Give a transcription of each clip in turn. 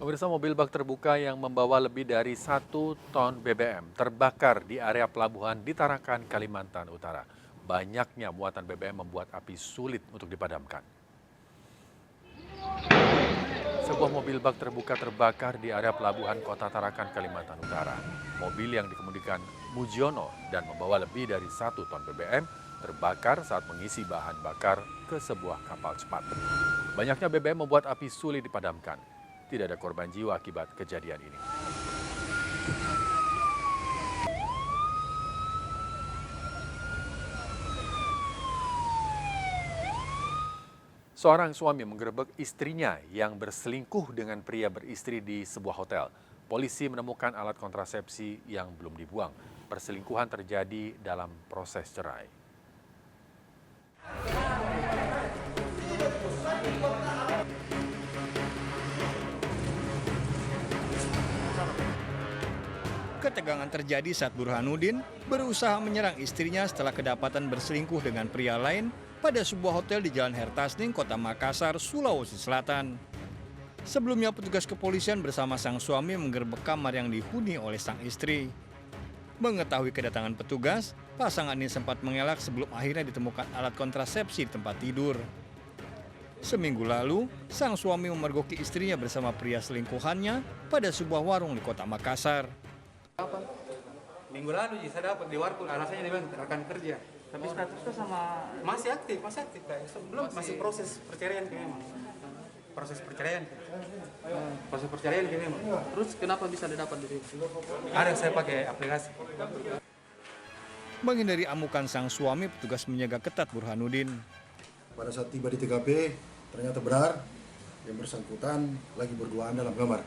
Pemirsa, mobil bak terbuka yang membawa lebih dari 1 ton BBM terbakar di area pelabuhan di Tarakan, Kalimantan Utara. Banyaknya muatan BBM membuat api sulit untuk dipadamkan. Sebuah mobil bak terbuka terbakar di area pelabuhan Kota Tarakan, Kalimantan Utara. Mobil yang dikemudikan Mujiono dan membawa lebih dari 1 ton BBM terbakar saat mengisi bahan bakar ke sebuah kapal cepat. Banyaknya BBM membuat api sulit dipadamkan. Tidak ada korban jiwa akibat kejadian ini. Seorang suami menggerebek istrinya yang berselingkuh dengan pria beristri di sebuah hotel. Polisi menemukan alat kontrasepsi yang belum dibuang. Perselingkuhan terjadi dalam proses cerai. Ketegangan terjadi saat Burhanuddin berusaha menyerang istrinya setelah kedapatan berselingkuh dengan pria lain pada sebuah hotel di Jalan Hertasning, Kota Makassar, Sulawesi Selatan. Sebelumnya petugas kepolisian bersama sang suami menggerebek kamar yang dihuni oleh sang istri. Mengetahui kedatangan petugas, pasangan ini sempat mengelak sebelum akhirnya ditemukan alat kontrasepsi di tempat tidur. Seminggu lalu, sang suami memergoki istrinya bersama pria selingkuhannya pada sebuah warung di Kota Makassar. Minggu lalu saya dapat di warkop, anak saya dia bilang akan kerja. Tapi statusnya sama Masih aktif Pak. Belum masih proses perceraian kayak memang. Proses perceraian kayak memang. terus kenapa bisa didapat di sini? Ada saya pakai aplikasi. Menghindari amukan sang suami, petugas menjaga ketat Burhanuddin. Pada saat tiba di TKP, ternyata benar yang bersangkutan lagi berduaan dalam kamar.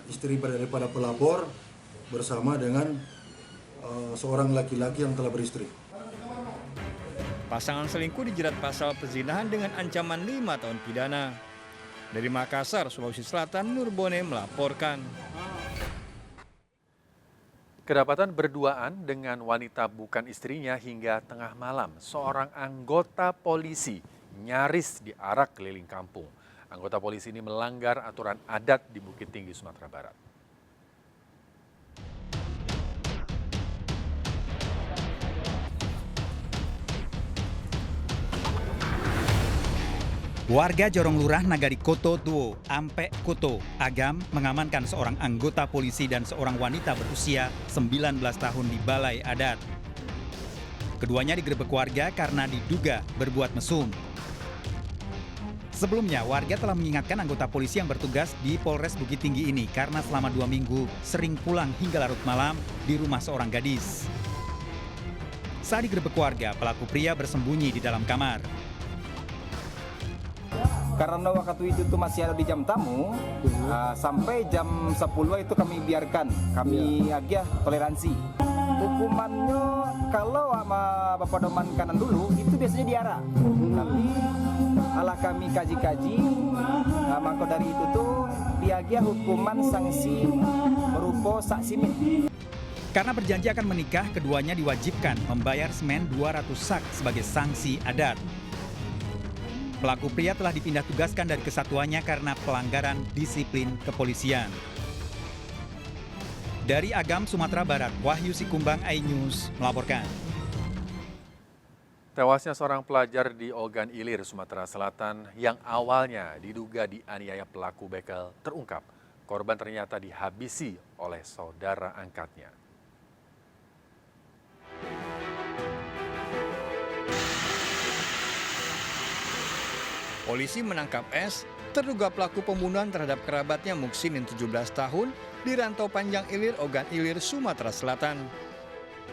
Istri daripada pelapor bersama dengan seorang laki-laki yang telah beristri. Pasangan selingkuh dijerat pasal perzinahan dengan ancaman 5 tahun pidana. Dari Makassar, Sulawesi Selatan, Nurbone melaporkan. Kedapatan berduaan dengan wanita bukan istrinya hingga tengah malam. Seorang anggota polisi nyaris diarak keliling kampung. Anggota polisi ini melanggar aturan adat di Bukit Tinggi, Sumatera Barat. Warga Jorong Lurah Nagari Koto Duo, Ampe Koto, Agam mengamankan seorang anggota polisi dan seorang wanita berusia 19 tahun di Balai Adat. Keduanya digerebek warga karena diduga berbuat mesum. Sebelumnya, warga telah mengingatkan anggota polisi yang bertugas di Polres Bukit Tinggi ini karena selama 2 minggu sering pulang hingga larut malam di rumah seorang gadis. Saat digerebek warga, pelaku pria bersembunyi di dalam kamar. Karena waktu itu tuh masih ada di jam tamu, sampai jam 10 itu kami biarkan, kami agak toleransi. Hukumannya kalau sama Bapak Doman kanan dulu, itu biasanya diarah. Tapi ala kami kaji-kaji, maka dari itu tuh diagih hukuman sanksi berupa saksimit. Karena berjanji akan menikah, keduanya diwajibkan membayar semen 200 sak sebagai sanksi adat. Pelaku pria telah dipindah tugaskan dari kesatuannya karena pelanggaran disiplin kepolisian. Dari Agam, Sumatera Barat, Wahyu Sikumbang, iNews melaporkan. Tewasnya seorang pelajar di Ogan Ilir, Sumatera Selatan yang awalnya diduga dianiaya pelaku begal terungkap. Korban ternyata dihabisi oleh saudara angkatnya. Polisi menangkap S, terduga pelaku pembunuhan terhadap kerabatnya Muksinin 17 tahun di Rantau Panjang Ilir, Ogan Ilir, Sumatera Selatan.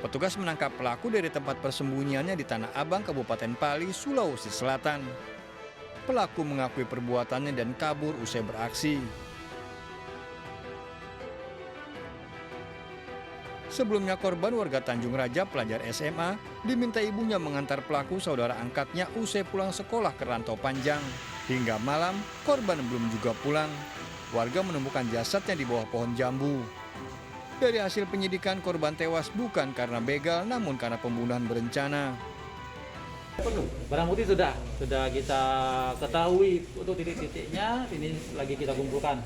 Petugas menangkap pelaku dari tempat persembunyiannya di Tanah Abang, Kabupaten Pali, Sulawesi Selatan. Pelaku mengakui perbuatannya dan kabur usai beraksi. Sebelumnya korban warga Tanjung Raja, pelajar SMA, diminta ibunya mengantar pelaku saudara angkatnya usai pulang sekolah ke Rantau Panjang. Hingga malam, korban belum juga pulang. Warga menemukan jasadnya di bawah pohon jambu. Dari hasil penyidikan, korban tewas bukan karena begal, namun karena pembunuhan berencana. Barang bukti sudah kita ketahui untuk titik-titiknya, ini lagi kita kumpulkan.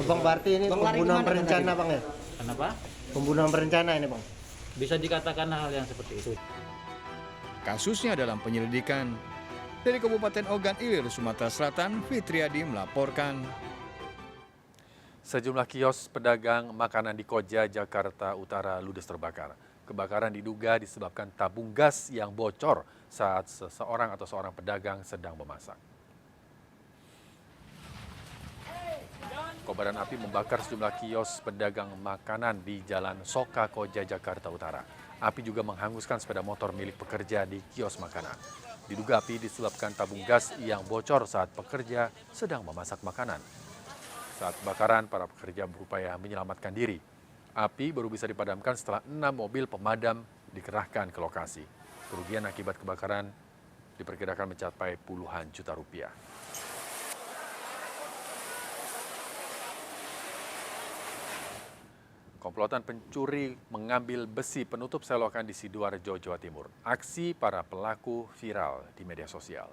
Bang, berarti ini pembunuhan berencana Bang ya? Kenapa? Pembunuhan berencana ini Bang? Bisa dikatakan hal yang seperti itu. Kasusnya dalam penyelidikan. Dari Kabupaten Ogan Ilir, Sumatera Selatan, Fitriadi melaporkan. Sejumlah kios pedagang makanan di Koja, Jakarta Utara ludes terbakar. Kebakaran diduga disebabkan tabung gas yang bocor saat seseorang atau seorang pedagang sedang memasak. Kobaran api membakar sejumlah kios pedagang makanan di Jalan Soka, Koja, Jakarta Utara. Api juga menghanguskan sepeda motor milik pekerja di kios makanan. Diduga api disebabkan tabung gas yang bocor saat pekerja sedang memasak makanan. Saat kebakaran, para pekerja berupaya menyelamatkan diri. Api baru bisa dipadamkan setelah 6 mobil pemadam dikerahkan ke lokasi. Kerugian akibat kebakaran diperkirakan mencapai puluhan juta rupiah. Komplotan pencuri mengambil besi penutup selokan di Sidoarjo, Jawa Timur. Aksi para pelaku viral di media sosial.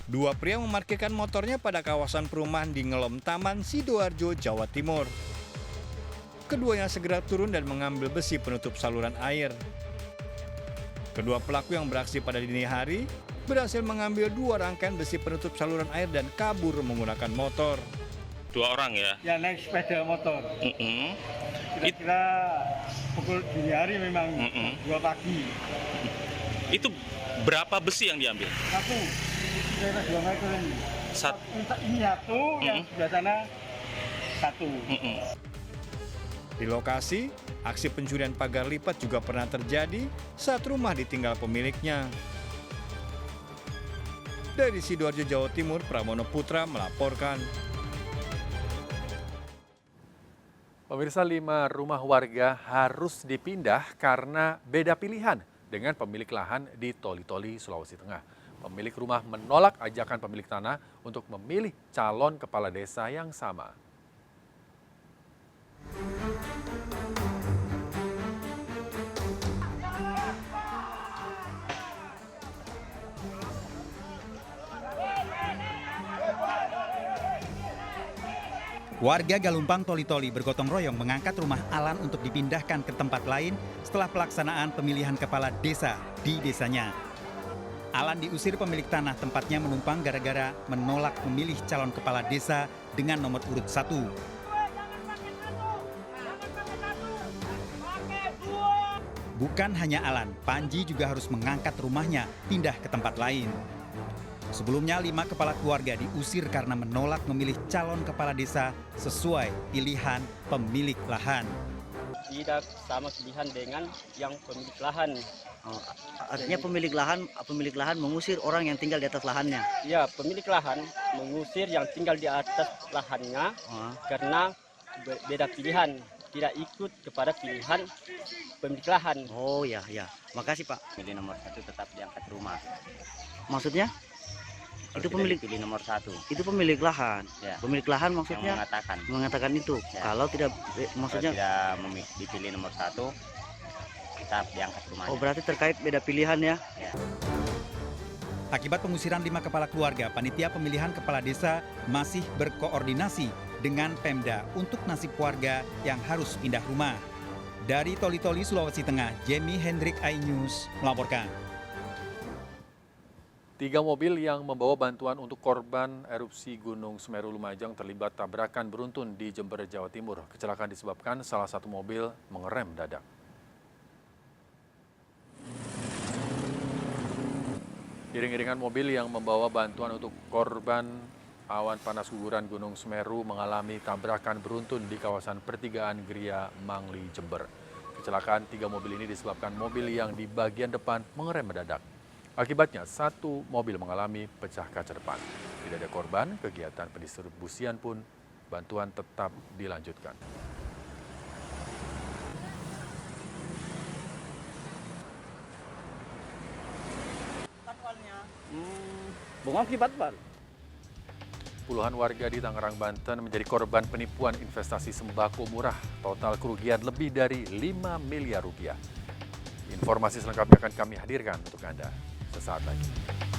Dua pria memarkirkan motornya pada kawasan perumahan di Ngelom Taman, Sidoarjo, Jawa Timur. Keduanya segera turun dan mengambil besi penutup saluran air. Kedua pelaku yang beraksi pada dini hari berhasil mengambil 2 rangkaian besi penutup saluran air dan kabur menggunakan motor. 2 orang ya? Ya, naik sepeda motor. Kira-kira pukul dini hari memang 2 pagi. Itu berapa besi yang diambil? 1, kira-kira 2 meter ini. Ini 1, yang sebelah sana 1. Di lokasi, aksi pencurian pagar lipat juga pernah terjadi saat rumah ditinggal pemiliknya. Dari Sidoarjo, Jawa Timur, Pramono Putra melaporkan. Pemirsa, 5 rumah warga harus dipindah karena beda pilihan dengan pemilik lahan di Toli-Toli, Sulawesi Tengah. Pemilik rumah menolak ajakan pemilik tanah untuk memilih calon kepala desa yang sama. Warga Galumpang Toli-Toli bergotong royong mengangkat rumah Alan untuk dipindahkan ke tempat lain setelah pelaksanaan pemilihan kepala desa di desanya. Alan diusir pemilik tanah tempatnya menumpang gara-gara menolak memilih calon kepala desa dengan nomor urut 1. Bukan hanya Alan, Panji juga harus mengangkat rumahnya pindah ke tempat lain. Sebelumnya 5 kepala keluarga diusir karena menolak memilih calon kepala desa sesuai pilihan pemilik lahan. Tidak sama pilihan dengan yang pemilik lahan. Artinya pemilik lahan mengusir orang yang tinggal di atas lahannya. Ya, pemilik lahan mengusir yang tinggal di atas lahannya karena beda pilihan, tidak ikut kepada pilihan pemilik lahan. Oh ya, makasih Pak. Pilih nomor 1 tetap diangkat rumah. Maksudnya? Itu pemilik pilih nomor 1. Itu pemilik lahan. Ya. Pemilik lahan maksudnya yang mengatakan itu. Ya. Kalau tidak maksudnya kalau tidak dipilih nomor 1 tetap diangkat rumahnya. Oh, berarti terkait beda pilihan ya. Ya. Akibat pengusiran 5 kepala keluarga, panitia pemilihan kepala desa masih berkoordinasi dengan Pemda untuk nasib warga yang harus pindah rumah. Dari Toli-Toli, Sulawesi Tengah, Jamie Hendrik iNews melaporkan. 3 mobil yang membawa bantuan untuk korban erupsi Gunung Semeru Lumajang terlibat tabrakan beruntun di Jember, Jawa Timur. Kecelakaan disebabkan salah satu mobil mengerem dadak. Iring-iringan mobil yang membawa bantuan untuk korban awan panas guguran Gunung Semeru mengalami tabrakan beruntun di kawasan pertigaan Gria Mangli, Jember. Kecelakaan 3 mobil ini disebabkan mobil yang di bagian depan mengerem mendadak. Akibatnya 1 mobil mengalami pecah kaca depan. Tidak ada korban, kegiatan pendistribusian pun bantuan tetap dilanjutkan. Bunga akibat Pak. Puluhan warga di Tangerang, Banten menjadi korban penipuan investasi sembako murah. Total kerugian lebih dari 5 miliar rupiah. Informasi selengkapnya akan kami hadirkan untuk Anda sesaat lagi.